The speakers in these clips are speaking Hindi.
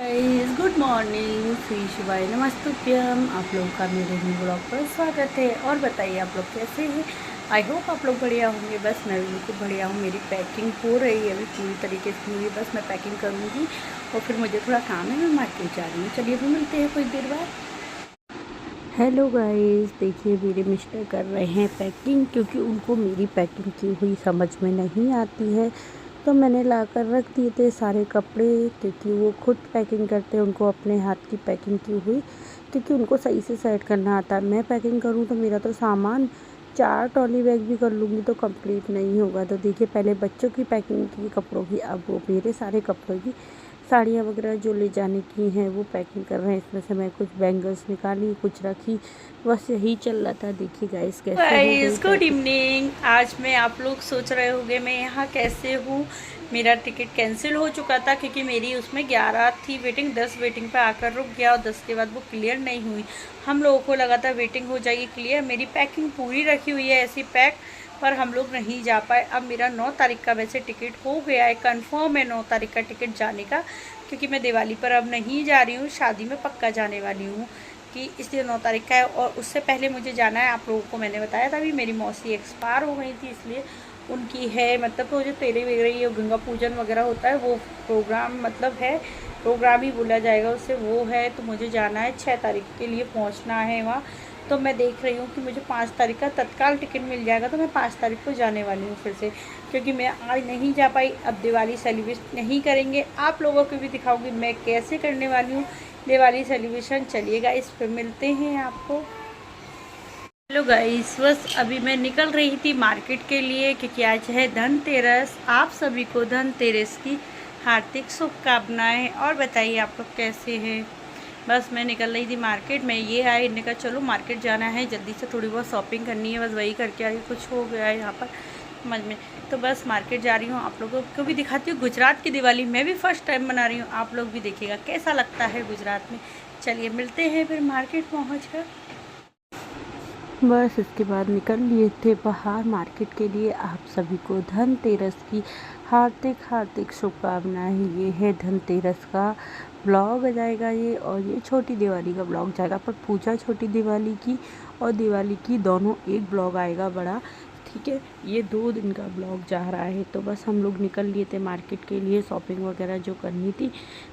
गाइस गुड मॉर्निंग, श्री शिवाय नमस्तुभ्यम। आप लोगों का मेरे न्यू ब्लॉग पर स्वागत है। और बताइए आप लोग कैसे हैं। आई होप आप लोग बढ़िया होंगे। बस मैं भी बिल्कुल बढ़िया हूँ। मेरी पैकिंग हो रही है अभी पूरी तरीके से हुई। बस मैं पैकिंग करूँगी और फिर मुझे थोड़ा काम है, मैं मार्केट जा रही हूँ। चलिए फिर मिलते हैं कुछ देर बाद। हेलो गाइस, देखिए मेरे मिस्टर कर रहे हैं पैकिंग, क्योंकि उनको मेरी पैकिंग की हुई समझ में नहीं आती है। तो मैंने लाकर रख दिए थे सारे कपड़े, क्योंकि वो खुद पैकिंग करते हैं, उनको अपने हाथ की पैकिंग की हुई, क्योंकि उनको सही से सेट करना आता है। मैं पैकिंग करूँ तो मेरा तो सामान 4 ट्रॉली बैग भी कर लूँगी तो कंप्लीट नहीं होगा। तो देखिए पहले बच्चों की पैकिंग की कपड़ों की, अब वो मेरे सारे कपड़ों की, साड़ियाँ वगैरह जो ले जाने की हैं वो पैकिंग कर रहे हैं। इसमें से मैं कुछ बैंगल्स निकाली, कुछ रखी, बस यही चल रहा था। देखिए गाइस कैसे हो गई गाइस गुड पैकिंग। इवनिंग। आज मैं आप लोग सोच रहे होंगे मैं यहाँ कैसे हूँ। मेरा टिकट कैंसिल हो चुका था क्योंकि मेरी उसमें 11 थी वेटिंग, 10 वेटिंग पे आकर रुक गया और 10 के बाद वो क्लियर नहीं हुई। हम लोगों को लगा था वेटिंग हो जाएगी क्लियर। मेरी पैकिंग पूरी रखी हुई है ऐसी पैक, पर हम लोग नहीं जा पाए। अब मेरा 9 तारीख का वैसे टिकट हो गया है, कंफर्म है 9 तारीख का टिकट जाने का, क्योंकि मैं दिवाली पर अब नहीं जा रही हूँ, शादी में पक्का जाने वाली हूँ कि इसलिए 9 तारीख का है। और उससे पहले मुझे जाना है, आप लोगों को मैंने बताया था अभी मेरी मौसी एक्सपायर हो गई थी, इसलिए उनकी है मतलब तो जो तेरे वगैरह ये गंगा पूजन वगैरह होता है वो प्रोग्राम मतलब है, प्रोग्राम ही बोला जाएगा उससे, वो है। तो मुझे जाना है 6 तारीख के लिए पहुंचना है वहाँ। तो मैं देख रही हूँ कि मुझे 5 तारीख का तत्काल टिकट मिल जाएगा, तो मैं 5 तारीख को जाने वाली हूँ फिर से, क्योंकि मैं आज नहीं जा पाई। अब दिवाली सेलिब्रेट नहीं करेंगे, आप लोगों को भी दिखाऊंगी मैं कैसे करने वाली हूँ दिवाली सेलिब्रेशन। चलिएगा इस पर मिलते हैं आपको। हेलो गाइस, बस अभी मैं निकल रही थी मार्केट के लिए, क्योंकि आज है धनतेरस। आप सभी को धनतेरस की हार्दिक शुभकामनाएं। और बताइए आप लोग कैसे हैं। बस मैं निकल रही थी मार्केट में, ये आई, इन्होंने कहा चलो मार्केट जाना है, जल्दी से थोड़ी बहुत शॉपिंग करनी है, बस वही करके आई। कुछ हो गया है यहाँ पर समझ में, तो बस मार्केट जा रही हूँ। आप लोगों को भी दिखाती हूँ गुजरात की दिवाली, मैं भी फर्स्ट टाइम मना रही हूँ, आप लोग भी देखिएगा कैसा लगता है गुजरात में। चलिए मिलते हैं फिर मार्केट पहुँच कर। बस इसके बाद निकल लिए थे बाहर मार्केट के लिए। आप सभी को धनतेरस की हार्दिक हार्दिक शुभकामनाएं। ये है धनतेरस का ब्लॉग जाएगा ये, और ये छोटी दिवाली का ब्लॉग जाएगा, पर पूजा छोटी दिवाली की और दिवाली की दोनों एक ब्लॉग आएगा बड़ा। ठीक है, ये 2 दिन का ब्लॉग जा रहा है। तो बस हम लोग निकल लिए थे मार्केट के लिए, शॉपिंग वगैरह जो करनी थी।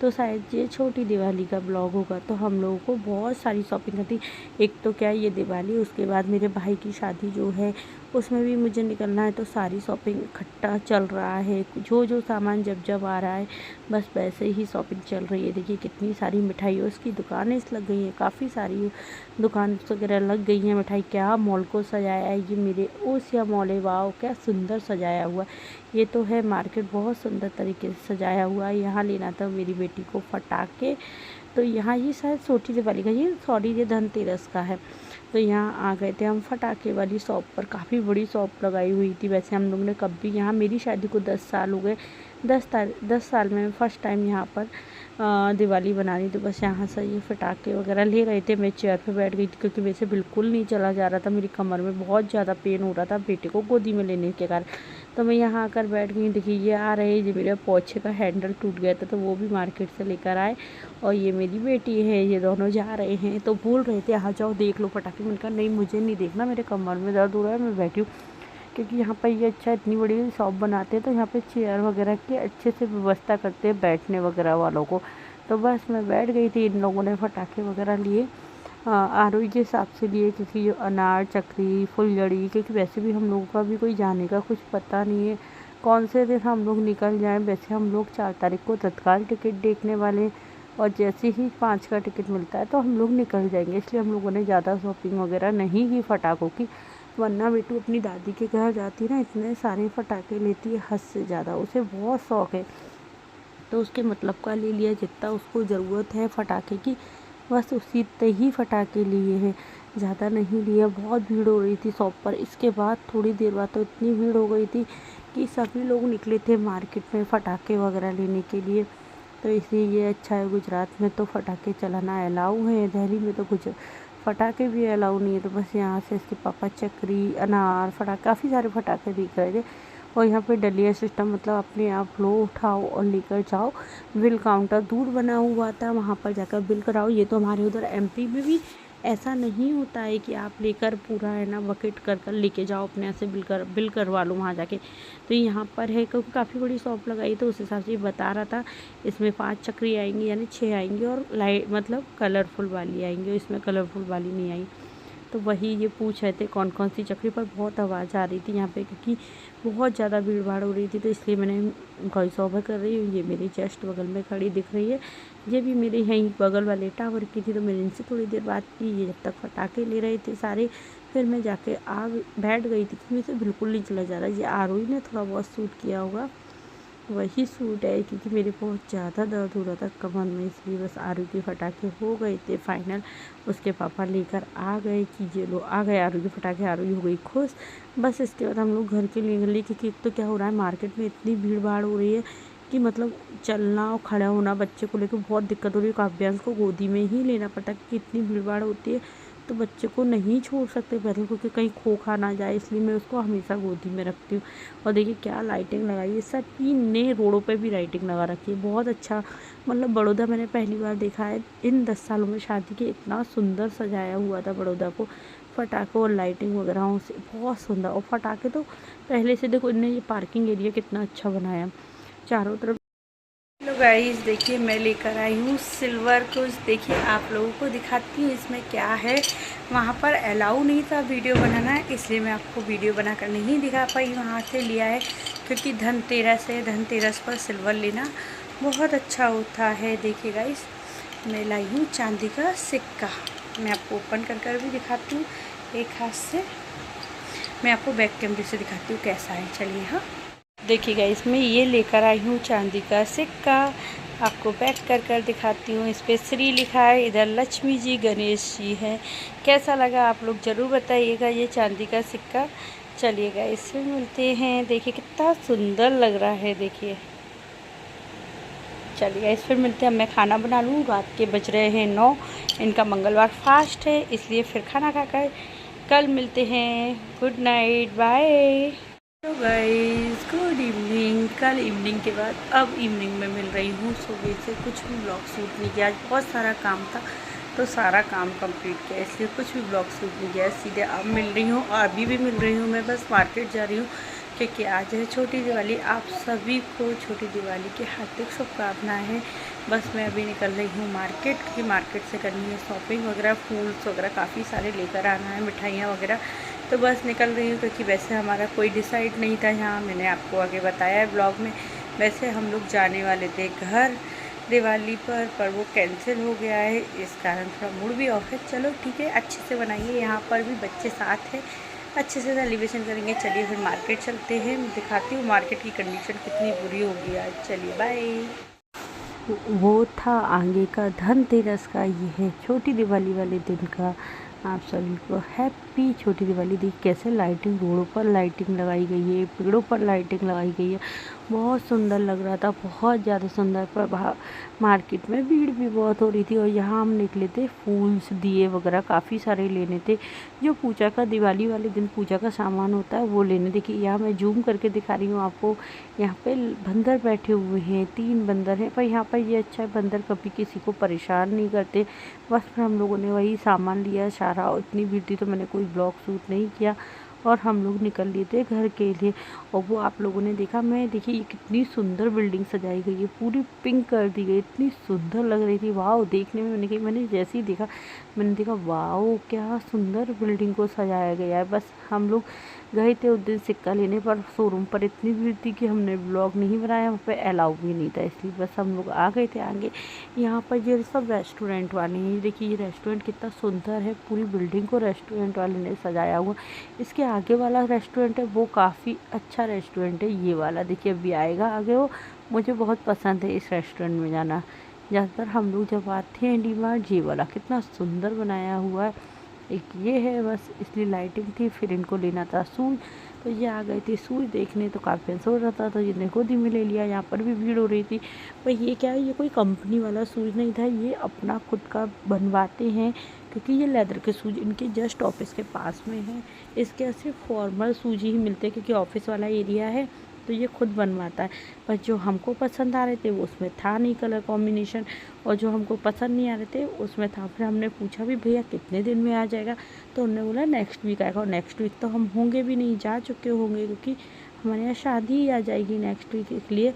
तो शायद ये छोटी दिवाली का ब्लॉग होगा। तो हम लोगों को बहुत सारी शॉपिंग करनी, एक तो क्या ये दिवाली, उसके बाद मेरे भाई की शादी जो है उसमें भी मुझे निकलना है। तो सारी शॉपिंग इकट्ठा चल रहा है, जो जो सामान जब जब आ रहा है बस वैसे ही शॉपिंग चल रही है। देखिए कितनी सारी मिठाइयों की दुकानें लग गई हैं, काफ़ी सारी दुकान वगैरह लग गई हैं। मिठाई क्या मॉल को सजाया है, ये मेरे ओसिया मॉल है। वाओ क्या सुंदर सजाया हुआ। ये तो है मार्केट बहुत सुंदर तरीके से सजाया हुआ है। यहाँ लेना था मेरी बेटी को पटाखे। तो यहाँ ये शायद छोटी दिवाली का, ये सॉरी ये धनतेरस का है। तो यहाँ आ गए थे हम फटाके वाली शॉप पर। काफ़ी बड़ी शॉप लगाई हुई थी। वैसे हम लोग ने कभी यहाँ, मेरी शादी को 10 साल हो गए, 10 साल में फर्स्ट टाइम यहाँ पर दिवाली बनानी। तो बस यहाँ से ये पटाखे वगैरह ले रहे थे। मैं चेयर पे बैठ गई थी, क्योंकि वैसे बिल्कुल नहीं चला जा रहा था, मेरी कमर में बहुत ज़्यादा पेन हो रहा था बेटे को गोदी में लेने के कारण। तो मैं यहाँ आकर बैठ गई। देखिए ये आ रहे, ये मेरे पोछे का हैंडल टूट गया था, तो वो भी मार्केट से लेकर आए। और ये मेरी बेटी है, ये दोनों जा रहे हैं। तो बोल रहे थे आ जाओ देख लो पटाखे। मैंने कहा नहीं मुझे नहीं देखना, मेरे कमर में दर्द हो रहा है, मैं बैठी हूँ। क्योंकि यहाँ पर ये अच्छा इतनी बड़ी शॉप बनाते हैं, तो यहाँ पे चेयर वगैरह की अच्छे से व्यवस्था करते हैं बैठने वगैरह वालों को। तो बस मैं बैठ गई थी। इन लोगों ने पटाखे वगैरह लिए आरोही के हिसाब से लिए, क्योंकि जो अनार चक्री फुलझड़ी, क्योंकि वैसे भी हम लोगों का भी कोई जाने का कुछ पता नहीं है कौन से दिन हम लोग निकल जाएं। वैसे हम लोग 4 तारीख को तत्काल टिकट देखने वाले, और जैसे ही 5 का टिकट मिलता है तो हम लोग निकल जाएंगे। इसलिए हम लोगों ने ज़्यादा शॉपिंग वगैरह नहीं की पटाखों की। वरना बेटू अपनी दादी के घर जाती ना, इतने सारे पटाखे लेती है हद से ज़्यादा, उसे बहुत शौक़ है। तो उसके मतलब का ले लिया, जितना उसको ज़रूरत है पटाखे की बस उसी ते ही पटाखे लिए हैं, ज़्यादा नहीं लिए। बहुत भीड़ हो रही थी शॉप पर। इसके बाद थोड़ी देर बाद तो इतनी भीड़ हो गई थी कि सभी लोग निकले थे मार्केट में पटाखे वगैरह लेने के लिए। तो इसलिए ये अच्छा है, गुजरात में तो पटाखे चलाना अलाउ है, दिल्ली में तो कुछ पटाखे भी अलाउ नहीं है। तो बस यहाँ से इसके पापा चक्री अनार फटाखे, काफ़ी सारे पटाखे दिख रहे थे। और यहाँ पे डलिया सिस्टम, मतलब अपने आप लो, उठाओ और लेकर जाओ। बिल काउंटर दूर बना हुआ था, वहाँ पर जाकर बिल कराओ। ये तो हमारे उधर एमपी में भी ऐसा नहीं होता है कि आप लेकर पूरा है ना बकेट कर कर लेके जाओ, अपने यहाँ से बिल करवा लो वहाँ जाके। तो यहाँ पर है, क्योंकि काफ़ी बड़ी शॉप लगाई तो उस हिसाब से बता रहा था। इसमें 5 चक्री आएंगी, यानी 6 आएंगी, और लाइट मतलब कलरफुल वाली आएंगी, इसमें कलरफुल वाली नहीं आई। तो वही ये पूछ रहे थे कौन कौन सी चक्री, पर बहुत आवाज़ आ रही थी यहाँ पे, क्योंकि बहुत ज़्यादा भीड़ भाड़ हो रही थी, तो इसलिए मैंने वॉइस ओवर कर रही हूँ। ये मेरे जस्ट बगल में खड़ी दिख रही है, ये भी मेरे यहीं बगल वाले टावर की थी, तो मैंने इनसे थोड़ी देर बात की। ये जब तक पटाखे ले रहे थे सारे, फिर मैं जाके बैठ गई थी, मेरे से बिल्कुल नहीं चला जा रहा। ये आरोही ने थोड़ा बहुत सूट किया होगा, वही सूट है, क्योंकि मेरे बहुत ज़्यादा दर्द हो रहा था कमर में, इसलिए बस आरू के फटाखे हो गए थे फाइनल। उसके पापा लेकर आ गए कि ये लो आ गए आरू के फटाखे, आरू हो गई खुश। बस इसके बाद हम लोग घर के लिए निकले, क्योंकि एक तो क्या हो रहा है, मार्केट में इतनी भीड़ भाड़ हो रही है कि मतलब चलना और खड़ा होना बच्चे को लेकर बहुत दिक्कत हो रही है। काव्यांश को गोदी में ही लेना पड़ता है, कि इतनी भीड़ भाड़ होती है, तो बच्चे को नहीं छोड़ सकते पहले, क्योंकि कहीं खो खा ना जाए, इसलिए मैं उसको हमेशा गोदी में रखती हूँ। और देखिए क्या लाइटिंग लगाई है, सभी ने रोडों पे भी लाइटिंग लगा रखी है, बहुत अच्छा। मतलब बड़ौदा मैंने पहली बार देखा है इन 10 सालों में शादी के, इतना सुंदर सजाया हुआ था बड़ौदा को पटाखों और लाइटिंग वगैरह से, बहुत सुंदर। और पटाखे तो पहले से देखो, इनने ये पार्किंग एरिया कितना अच्छा बनाया चारों तरफ। हेलो गाइस, देखिए मैं लेकर आई हूँ सिल्वर कुछ। देखिए आप लोगों को दिखाती हूँ इसमें क्या है। वहाँ पर अलाउ नहीं था वीडियो बनाना, इसलिए मैं आपको वीडियो बनाकर नहीं दिखा पाई। वहाँ से लिया है, क्योंकि धनतेरस है, धनतेरस पर सिल्वर लेना बहुत अच्छा होता है। देखिए गाइस, मैं लाई हूँ चांदी का सिक्का, मैं आपको ओपन कर कर भी दिखाती हूँ एक हाथ से। मैं आपको बैक कैमरे से दिखाती हूँ कैसा है, चलिए। हाँ देखिएगा, इसमें ये लेकर आई हूँ चांदी का सिक्का, आपको बैक कर कर दिखाती हूँ। इस पर श्री लिखा है, इधर लक्ष्मी जी गणेश जी हैं। कैसा लगा आप लोग ज़रूर बताइएगा ये चांदी का सिक्का। चलिएगा इसमें मिलते हैं, देखिए कितना सुंदर लग रहा है, देखिए। चलिएगा इस पर मिलते हैं, मैं खाना बना लूँ। रात के बज रहे हैं 9, इनका मंगलवार फास्ट है, इसलिए फिर खाना खाकर कल मिलते हैं। Good night, bye. तो गाइस गुड इवनिंग। कल इवनिंग के बाद अब इवनिंग में मिल रही हूँ। सुबह से कुछ भी ब्लॉग शूट नहीं किया, आज बहुत सारा काम था, तो सारा काम कंप्लीट किया, इसलिए कुछ भी ब्लॉग शूट नहीं किया। सीधे अब मिल रही हूँ, और अभी भी मिल रही हूँ। मैं बस मार्केट जा रही हूँ, क्योंकि आज है छोटी दिवाली। आप सभी को छोटी दिवाली की हार्दिक शुभकामनाएं हैं। बस मैं अभी निकल रही हूँ मार्केट, क्योंकि मार्केट से करनी है शॉपिंग वगैरह, फूल्स वगैरह काफ़ी सारे लेकर आना है, मिठाइयाँ वगैरह। तो बस निकल रही हूँ, क्योंकि वैसे हमारा कोई डिसाइड नहीं था यहाँ, मैंने आपको आगे बताया है ब्लॉग में। वैसे हम लोग जाने वाले थे घर दिवाली पर वो कैंसिल हो गया है, इस कारण थोड़ा मूड भी ऑफ है। चलो ठीक है, अच्छे से बनाइए, यहाँ पर भी बच्चे साथ हैं, अच्छे से सेलिब्रेशन करेंगे। चलिए फिर मार्केट चलते हैं, मैं दिखाती हूँ मार्केट की कंडीशन कितनी बुरी हो गई आज। चलिए बाय। वो था आगे का धनतेरस का, ये है छोटी दिवाली वाले दिन का। आप सभी को हैप्पी छोटी दिवाली। देख कैसे लाइटिंग, रोडों पर लाइटिंग लगाई गई है, पेड़ों पर लाइटिंग लगाई गई है, बहुत सुंदर लग रहा था, बहुत ज़्यादा सुंदर। पर बाहर मार्केट में भीड़ भी बहुत हो रही थी, और यहाँ हम निकले थे फूल्स दिए वगैरह काफ़ी सारे लेने थे, जो पूजा का दिवाली वाले दिन पूजा का सामान होता है वो लेने। देखिए यहाँ मैं जूम करके दिखा रही हूँ आपको, यहाँ पे बंदर बैठे हुए हैं, 3 बंदर हैं। पर यहाँ पर ये अच्छा है, बंदर कभी किसी को परेशान नहीं करते। बस फिर हम लोगों ने वही सामान लिया सारा, और इतनी भीड़ थी तो मैंने कोई ब्लॉग शूट नहीं किया, और हम लोग निकल लिए थे घर के लिए। और वो आप लोगों ने देखा, मैं देखिए ये कितनी सुंदर बिल्डिंग सजाई गई है, पूरी पिंक कर दी गई, इतनी सुंदर लग रही थी। वाह, देखने में मैंने जैसे ही देखा, मैंने देखा वाह क्या सुंदर बिल्डिंग को सजाया गया है। बस हम लोग गए थे उस दिन सिक्का लेने, पर शोरूम पर इतनी भीड़ थी कि हमने ब्लॉग नहीं बनाया, वहाँ पे अलाउ भी नहीं था, इसलिए बस हम लोग आ गए थे आगे। यहाँ पर ये सब रेस्टोरेंट वाले हैं, देखिए ये रेस्टोरेंट कितना सुंदर है, पूरी बिल्डिंग को रेस्टोरेंट वाले ने सजाया हुआ। इसके आगे वाला रेस्टोरेंट है वो काफ़ी अच्छा रेस्टोरेंट है, ये वाला देखिए अभी आएगा आगे वो। मुझे बहुत पसंद है इस रेस्टोरेंट में जाना। ज़्यादातर हम लोग जब आते हैं डी मार्ट, ये वाला कितना सुंदर बनाया हुआ है। एक ये है बस, इसलिए लाइटिंग थी, फिर इनको लेना था शूज। तो ये आ गए थे शूज़ देखने, तो काफ़ी हो रहा था तो जिन्हें खुद ही में ले लिया। यहाँ पर भी भीड़ हो रही थी। पर ये क्या है, ये कोई कंपनी वाला शूज़ नहीं था, ये अपना खुद का बनवाते हैं, क्योंकि ये लेदर के शूज़ इनके जस्ट ऑफिस के पास में है। इसके यहाँ सिर्फ फॉर्मल शूज़ ही मिलते हैं, क्योंकि ऑफिस वाला एरिया है तो ये खुद बनवाता है। पर जो हमको पसंद आ रहे थे वो उसमें था नहीं कलर कॉम्बिनेशन, और जो हमको पसंद नहीं आ रहे थे उसमें था। फिर हमने पूछा भी भैया कितने दिन में आ जाएगा, तो उन्होंने बोला नेक्स्ट वीक आएगा। और नेक्स्ट वीक तो हम होंगे भी नहीं, जा चुके होंगे, क्योंकि हमारे यहाँ शादी ही आ जाएगी नेक्स्ट वीक, इसलिए।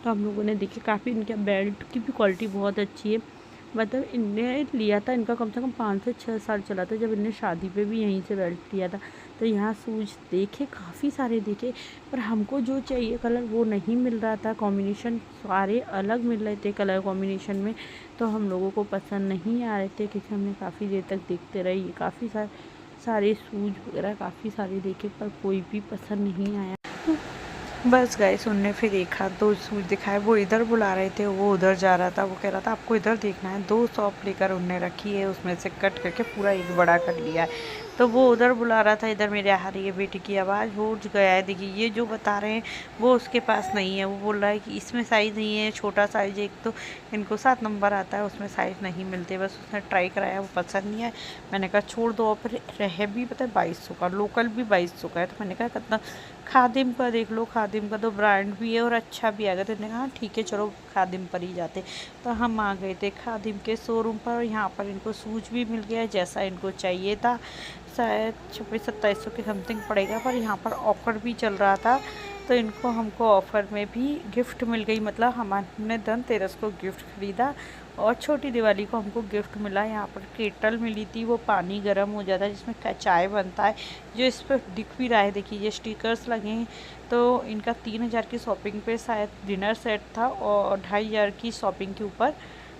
तो हम लोगों ने देखे, काफ़ी इनके बेल्ट की भी क्वालिटी बहुत अच्छी है। मतलब इनने लिया था, इनका कम से कम 5 से 6 साल चला था, जब इनने शादी पे भी यहीं से बेल्ट लिया था। तो यहाँ शूज़ देखे, काफ़ी सारे देखे, पर हमको जो चाहिए कलर वो नहीं मिल रहा था। कॉम्बिनेशन सारे अलग मिल रहे थे कलर कॉम्बिनेशन में, तो हम लोगों को पसंद नहीं आ रहे थे, क्योंकि हमने काफ़ी देर तक देखते रहे। ये काफ़ी सारे शूज़ वगैरह काफ़ी सारे देखे, पर कोई भी पसंद नहीं आया। बस गाइस, उनने फिर एक आध दो सूट दिखाए, वो इधर बुला रहे थे, वो उधर जा रहा था। वो कह रहा था आपको इधर देखना है। 2 शॉप लेकर उनने रखी है, उसमें से कट करके पूरा एक बड़ा कर लिया है। तो वो उधर बुला रहा था, इधर मेरे आ रही है बेटी की आवाज़, हो गया है। देखिए ये जो बता रहे हैं वो उसके पास नहीं है। वो बोल रहा है कि इसमें साइज़ नहीं है, छोटा साइज़। एक तो इनको 7 नंबर आता है, उसमें साइज़ नहीं मिलते। बस उसने ट्राई कराया, वो पसंद नहीं आया। मैंने कहा छोड़ दो। और फिर रह भी पता है 2200 का, लोकल भी 2200 का है। तो मैंने कहा कितना, खादिम का देख लो, खादिम का तो ब्रांड भी है और अच्छा भी आ गया। तो मैंने कहा ठीक है चलो खादिम पर ही जाते। तो हम आ गए थे खादिम के शोरूम पर। यहाँ पर इनको शूज़ भी मिल गया जैसा इनको चाहिए था। शायद 2600-2700 के समथिंग पड़ेगा, पर यहाँ पर ऑफ़र भी चल रहा था, तो इनको हमको ऑफ़र में भी गिफ्ट मिल गई। मतलब हमने धनतेरस को गिफ्ट ख़रीदा और छोटी दिवाली को हमको गिफ्ट मिला। यहाँ पर केटल मिली थी, वो पानी गर्म हो जाता है जिसमें चाय बनता है, जो इस पर दिख भी रहा है। देखिए ये स्टिकर्स लगे हैं। तो इनका 3000 की शॉपिंग पे शायद डिनर सेट था, और 2500 की शॉपिंग के ऊपर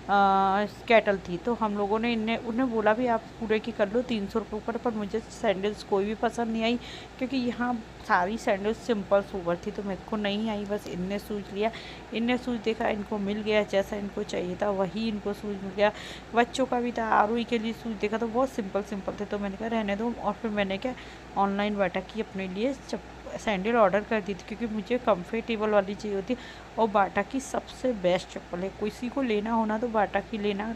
केटल थी। तो हम लोगों ने उन्हें बोला भी आप पूरे की कर लो 300 रुपये ऊपर। पर मुझे सैंडल्स कोई भी पसंद नहीं आई, क्योंकि यहाँ सारी सैंडल्स सिंपल सोबर थी, तो मेरे को नहीं आई। बस इनने सूज लिया, इनने सूज देखा, इनको मिल गया जैसा इनको चाहिए था वही इनको सूज मिल गया। बच्चों का भी था, आरुई के लिए सूज देखा तो बहुत सिंपल थे, तो मैंने कहा रहने दो। और फिर मैंने क्या ऑनलाइन बाटा की अपने लिए सैंडल ऑर्डर कर दी थी, क्योंकि मुझे कंफर्टेबल वाली चाहिए होती। और बाटा की सबसे बेस्ट चप्पल है, किसी को लेना होना तो बाटा की लेना।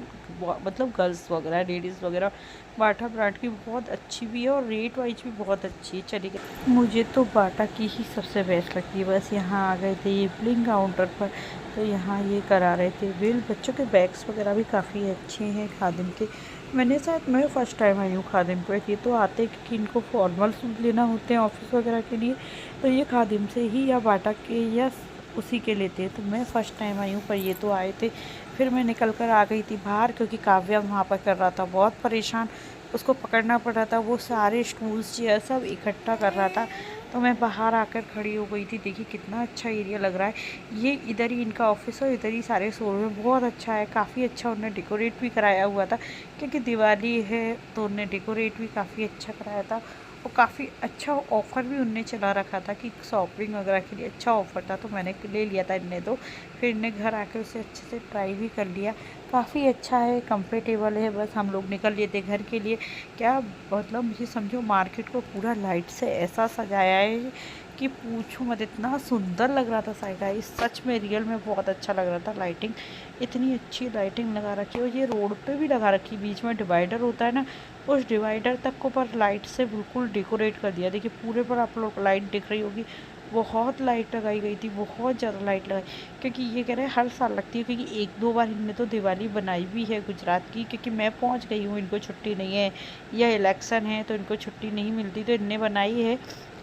मतलब गर्ल्स वगैरह, लेडीज़ वगैरह, बाटा ब्रांड की बहुत अच्छी भी है और रेट वाइज भी बहुत अच्छी है। चलिए, मुझे तो बाटा की ही सबसे बेस्ट लगती है। बस यहाँ आ गए थे ये बिलिंग काउंटर पर, तो यहाँ ये करा रहे थे बिल। बच्चों के बैग्स वगैरह भी काफ़ी अच्छे हैं खादिम के। मैं फ़र्स्ट टाइम आई हूँ खादिम पे। ये तो आते क्योंकि इनको फॉर्मल सूट लेना होते हैं ऑफिस वगैरह के लिए, तो ये खादिम से ही या बाटा के या उसी के लेते हैं। तो मैं फ़र्स्ट टाइम आई हूँ, पर ये तो आए थे। फिर मैं निकल कर आ गई थी बाहर, क्योंकि काव्या वहाँ पर कर रहा था बहुत परेशान, उसको पकड़ना पड़ रहा था। वो सारे स्टूल्स चेयर सब इकट्ठा कर रहा था, तो मैं बाहर आकर खड़ी हो गई थी। देखिए कितना अच्छा एरिया लग रहा है। ये इधर ही इनका ऑफिस है, इधर ही सारे शोरूम है। बहुत अच्छा है, काफ़ी अच्छा उन्होंने डेकोरेट भी कराया हुआ था, क्योंकि दिवाली है तो उन्होंने डेकोरेट भी काफ़ी अच्छा कराया था। और काफ़ी अच्छा ऑफ़र भी उनने चला रखा था कि शॉपिंग वगैरह के लिए अच्छा ऑफ़र था, तो मैंने ले लिया था इनने। तो फिर इनने घर आके उसे अच्छे से ट्राई भी कर लिया। काफ़ी अच्छा है, कंफर्टेबल है। बस हम लोग निकल लिए थे घर के लिए। क्या मतलब, मुझे समझो मार्केट को पूरा लाइट से ऐसा सजाया है कि पूछो मत, इतना सुंदर लग रहा था गाइस। सच में रियल में बहुत अच्छा लग रहा था। लाइटिंग, इतनी अच्छी लाइटिंग लगा रखी है। और ये रोड पे भी लगा रखी है, बीच में डिवाइडर होता है ना, उस डिवाइडर तक को पर लाइट से बिल्कुल डेकोरेट कर दिया। देखिए पूरे पर आप लोग लाइट दिख रही होगी, बहुत लाइट लगाई गई थी, बहुत ज़्यादा लाइट लगाई। क्योंकि ये कह रहे हैं हर साल लगती है, क्योंकि 1-2 बार इनने तो दिवाली बनाई भी है गुजरात की। क्योंकि मैं पहुंच गई हूँ, इनको छुट्टी नहीं है, या इलेक्शन है तो इनको छुट्टी नहीं मिलती, तो इनने बनाई है।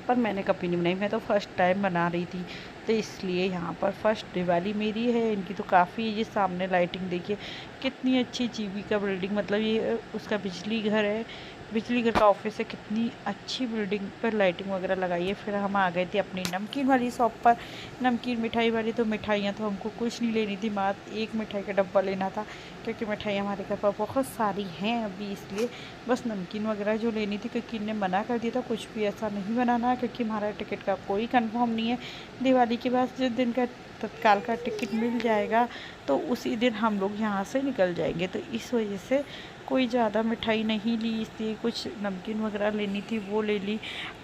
पर मैंने कभी नहीं बनाई, मैं तो फर्स्ट टाइम बना रही थी, तो इसलिए यहाँ पर फर्स्ट दिवाली मेरी है। इनकी तो काफ़ी, ये सामने लाइटिंग देखिए कितनी अच्छी, जीबी का बिल्डिंग, मतलब ये उसका बिजली घर है, बिजली घर का ऑफिस है। कितनी अच्छी बिल्डिंग पर लाइटिंग वगैरह लगाई है। फिर हम आ गए थे अपनी नमकीन वाली शॉप पर, नमकीन मिठाई वाली। तो मिठाइयाँ तो हमको कुछ नहीं लेनी थी, मात्र एक मिठाई का डब्बा लेना था, क्योंकि मिठाई हमारे घर पर बहुत सारी हैं अभी, इसलिए बस नमकीन वगैरह जो लेनी थी। क्योंकि इन्हें मना कर दिया था कुछ भी ऐसा नहीं बनाना, क्योंकि हमारा टिकट का कोई कंफर्म नहीं है। दिवाली के बाद जिस दिन का तत्काल का टिकट मिल जाएगा, तो उसी दिन हम लोग यहाँ से निकल जाएंगे। तो इस वजह से कोई ज़्यादा मिठाई नहीं ली, इसलिए कुछ नमकीन वगैरह लेनी थी वो ले ली,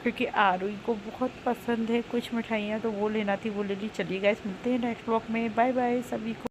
क्योंकि आरुई को बहुत पसंद है कुछ मिठाइयाँ, तो वो लेना थी वो ले ली। चलिए गाइस, मिलते हैं नेक्स्ट व्लॉग में। बाय बाय सभी को।